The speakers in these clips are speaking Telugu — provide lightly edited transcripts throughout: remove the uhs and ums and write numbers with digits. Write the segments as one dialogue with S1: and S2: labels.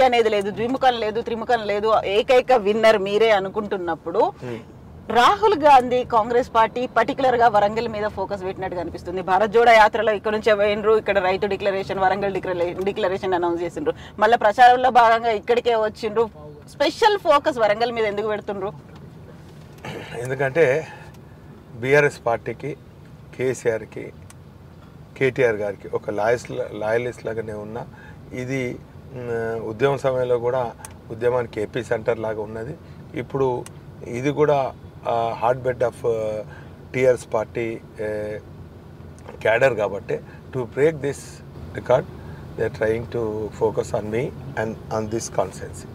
S1: అనేది లేదు, ద్విముఖం లేదు, త్రిముఖం లేదు, ఏకైక విన్నర్ మీరే అనుకుంటున్నప్పుడు రాహుల్ గాంధీ కాంగ్రెస్ పార్టీ పర్టికులర్ గా వరంగల్ మీద ఫోకస్ పెట్టినట్టుగా అనిపిస్తుంది. భారత్ జోడో యాత్రలో ఇక్కడ నుంచి పోయినరు, ఇక్కడ రైతు డిక్లరేషన్, వరంగల్ డిక్లరేషన్ అనౌన్స్ చేసిండ్రు, మళ్ళీ ప్రచారంలో భాగంగా ఇక్కడికే వచ్చిండ్రు. స్పెషల్ ఫోకస్ వరంగల్ మీద ఎందుకు పెడుతుండ్రు?
S2: ఎందుకంటే బీఆర్ఎస్ పార్టీకి, కేసీఆర్కి, కేటీఆర్ గారికి ఒక లాయలిస్ట్ లాగానే ఉన్నా. ఇది ఉద్యమ సమయంలో కూడా ఉద్యమానికి ఏపీ సెంటర్ లాగా ఉన్నది. ఇప్పుడు ఇది కూడా hotbed of TRS party cadre కాబట్టి to break this record they are trying to focus on me and on this constituency.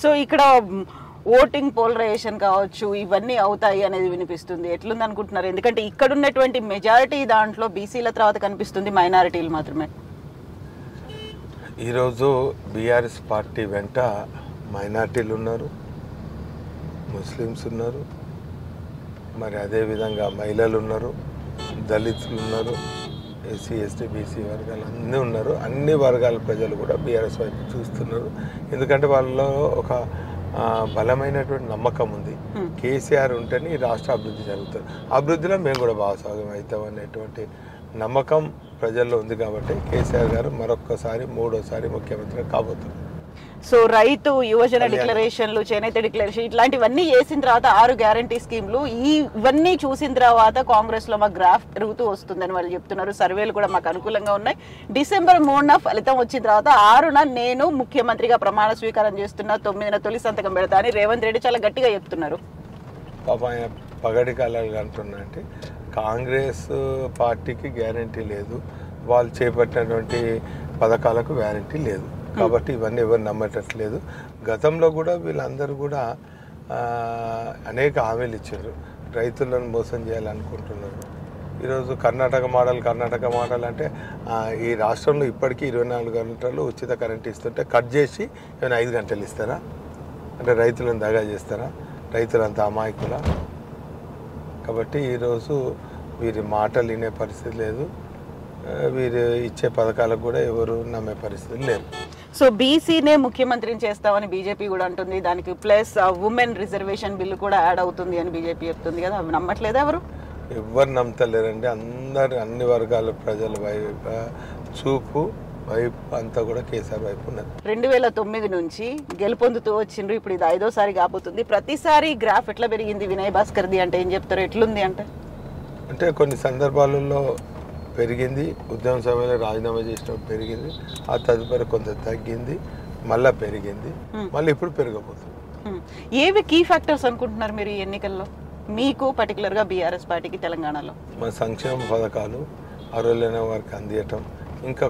S1: So ఇక్కడ ఓటింగ్ పోలరైజేషన్ కావచ్చు, ఇవన్నీ అవుతాయి అనేది వినిపిస్తుంది. ఎట్లుంది అనుకుంటున్నారు? ఎందుకంటే ఇక్కడ ఉన్నటువంటి మెజారిటీ దాంట్లో బీసీల తర్వాత కనిపిస్తుంది, మైనారిటీలు మాత్రమే.
S2: ఈరోజు బీఆర్ఎస్ పార్టీ వెంట మైనారిటీలు ఉన్నారు, ముస్లిమ్స్ ఉన్నారు, మరి అదేవిధంగా మహిళలు ఉన్నారు, దళితులు ఉన్నారు, ఎస్సీ ఎస్టీ బీసీ వర్గాలు అన్నీ ఉన్నారు. అన్ని వర్గాల ప్రజలు కూడా బీఆర్ఎస్ వైపు చూస్తున్నారు. ఎందుకంటే వాళ్ళలో ఒక బలమైనటువంటి నమ్మకం ఉంది. కేసీఆర్ ఉంటేనే ఈ రాష్ట్ర అభివృద్ధి జరుగుతుంది, అభివృద్ధిలో మేము కూడా భాగస్వామ్యం అవుతాం అనేటువంటి నమ్మకం ప్రజల్లో ఉంది. కాబట్టి కేసీఆర్ గారు మరొక్కసారి మూడోసారి ముఖ్యమంత్రి కాబోతున్నారు.
S1: సో రైతు, యువజన డిక్లరేషన్లు, చేనేత డిక్లరేషన్ ఇట్లాంటివన్నీ చేసిన తర్వాత 6 గ్యారంటీ స్కీమ్లు, ఇవన్నీ చూసిన తర్వాత కాంగ్రెస్ లో మాకు గ్రాఫ్ పెరుగుతూ వస్తుందని వాళ్ళు చెప్తున్నారు. సర్వేలు కూడా మాకు అనుకూలంగా ఉన్నాయి. డిసెంబర్ 3న ఫలితం వచ్చిన తర్వాత 6న నేను ముఖ్యమంత్రిగా ప్రమాణ స్వీకారం చేస్తున్నా, 9న తొలి సంతకం పెడతా అని రేవంత్ రెడ్డి చాలా గట్టిగా చెప్తున్నారు.
S2: పాప ఆయన పగటి కాలాలు అంటున్నా అంటే కాంగ్రెస్ పార్టీకి గ్యారంటీ లేదు, వాళ్ళు చేపట్టినటువంటి పథకాలకు గ్యారంటీ లేదు. కాబట్టి ఇవన్నీ ఎవరు నమ్మేటట్లేదు. గతంలో కూడా వీళ్ళందరూ కూడా అనేక హామీలు ఇచ్చారు, రైతులను మోసం చేయాలనుకుంటున్నారు. ఈరోజు కర్ణాటక మోడల్ అంటే ఈ రాష్ట్రంలో ఇప్పటికీ 24 గంటలు ఉచిత కరెంట్ ఇస్తుంటే కట్ చేసి ఏమైనా 5 గంటలు ఇస్తారా? అంటే రైతులను దగా చేస్తారా? రైతులంతా అమాయకులా? కాబట్టి ఈరోజు వీరి మాటలు వినే పరిస్థితి లేదు, వీరు ఇచ్చే పథకాలకు కూడా ఎవరు నమ్మే పరిస్థితి లేదు.
S1: సో బీసీనే ముఖ్యమంత్రిని చేస్తామని బీజేపీ కూడా అంటుంది. దానికి ప్లస్ ఉమెన్ రిజర్వేషన్ బిల్లు కూడా యాడ్ అవుతుంది అని బీజేపీ చెప్తుంది కదా, అవి నమ్మట్లేదు ఎవరు
S2: నమ్మతలేరండి. అన్ని వర్గాల ప్రజల వైపు చూపు వైపు అంతా కూడా కేసీఆర్ వైపు ఉన్నది.
S1: 2009 నుంచి గెలుపొందుతూ వచ్చిండ్రు, ఇప్పుడు ఇది 5వ సారి కాబోతుంది. ప్రతిసారి గ్రాఫ్ ఎట్లా పెరిగింది వినయ్ భాస్కర్ది అంటే ఏం చెప్తారు? ఎట్లుంది అంటే
S2: కొన్ని సందర్భాలలో పెరిగింది, ఉద్యమ సమయంలో రాజీనామా చేసినప్పుడు పెరిగింది, ఆ తదుపరి కొంత తగ్గింది, మళ్ళీ పెరిగింది, మళ్ళీ ఇప్పుడు పెరగబోతుంది.
S1: ఏవి కీ ఫ్యాక్టర్స్ అనుకుంటున్నారు మీరు ఈ ఎన్నికల్లో, మీకు పర్టికులర్గా బీఆర్ఎస్ పార్టీకి తెలంగాణలో?
S2: మన సంక్షేమ పథకాలు అర్హులైన వారికి అందియటం, ఇంకా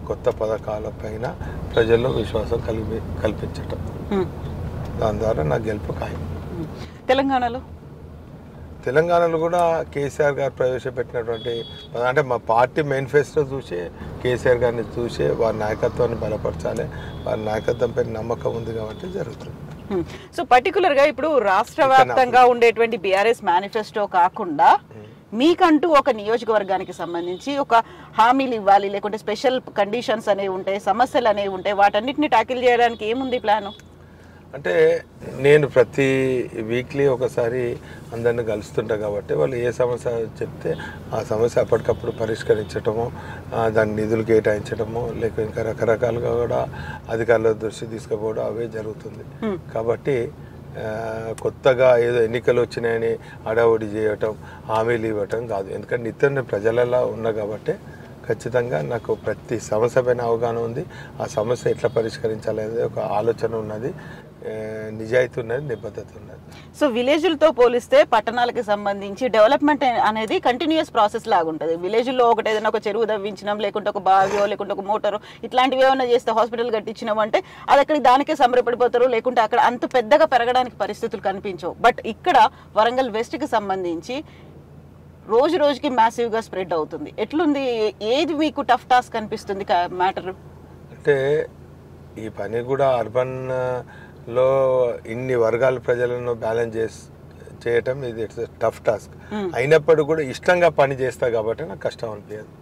S2: కొత్త పథకాల పైన ప్రజల్లో విశ్వాసం కల్పించటం, దాని ద్వారా నా గెలుపు ఖాయం. తెలంగాణలో కూడా కేసీఆర్ గారు ప్రవేశపెట్టినటువంటి అంటే మా పార్టీ మేనిఫెస్టో చూసి కేసీఆర్ గారిని చూసి వారి నాయకత్వాన్ని బలపరచాలి, వారి నాయకత్వంపై నమ్మకం ఉంది కాబట్టి జరుగుతుంది.
S1: సో పర్టికులర్ గా ఇప్పుడు రాష్ట్ర వ్యాప్తంగా ఉండేటువంటి బీఆర్ఎస్ మేనిఫెస్టో కాకుండా మీకంటూ ఒక నియోజకవర్గానికి సంబంధించి ఒక హామీలు ఇవ్వాలి, లేకుంటే స్పెషల్ కండిషన్స్ అనేవి ఉంటాయి, సమస్యలు అనేవి ఉంటాయి, వాటన్నిటిని ట్యాకిల్ చేయడానికి ఏముంది ప్లాను?
S2: అంటే నేను ప్రతి వీక్లీ ఒకసారి అందరిని కలుస్తుంటా కాబట్టి వాళ్ళు ఏ సమస్య చెప్తే ఆ సమస్య అప్పటికప్పుడు పరిష్కరించటము, దాని నిధులు కేటాయించడము, లేక ఇంకా రకరకాలుగా కూడా అధికారుల దృష్టి తీసుకుపోవడం అవే జరుగుతుంది. కాబట్టి కొత్తగా ఏదో ఎన్నికలు వచ్చినాయని హడావుడి చేయటం, హామీలు ఇవ్వటం కాదు. ఎందుకంటే నిత్యం ప్రజలలో ఉన్నా కాబట్టి ఖచ్చితంగా నాకు ప్రతి సమస్య పైన అవగాహన ఉంది, ఆ సమస్య ఎట్లా పరిష్కరించాలనేది ఒక ఆలోచన ఉన్నది, నిజాయితీ ఉన్నది, నిబద్ధత ఉన్నది.
S1: సో విలేజ్లతో పోలిస్తే పట్టణాలకు సంబంధించి డెవలప్మెంట్ అనేది కంటిన్యూస్ ప్రాసెస్ లాగా ఉంటుంది. విలేజ్లో ఏదైనా ఒక చెరువు తవ్వించడం, లేకుంటే ఒక బావియో, లేకుంటే ఒక మోటారో ఇట్లాంటివి ఏమైనా చేస్తే, హాస్పిటల్ కట్టించినాం అంటే అది అక్కడికి దానికే సంబరపడిపోతారు, లేకుంటే అక్కడ అంత పెద్దగా పెరగడానికి పరిస్థితులు కనిపించవు. బట్ ఇక్కడ వరంగల్ వెస్ట్కి సంబంధించి రోజు రోజుకి మ్యాసివ్గా స్ప్రెడ్ అవుతుంది. ఎట్లుంది, ఏది మీకు టఫ్ టాస్క్ అనిపిస్తుంది మ్యాటర్?
S2: అంటే ఈ పని కూడా అర్బన్లో ఇన్ని వర్గాల ప్రజలను బ్యాలెన్స్ చేయటం ఇది ఇట్స్ టఫ్ టాస్క్. అయినప్పుడు కూడా ఇష్టంగా పని చేస్తా కాబట్టి నాకు కష్టం అనిపించదు.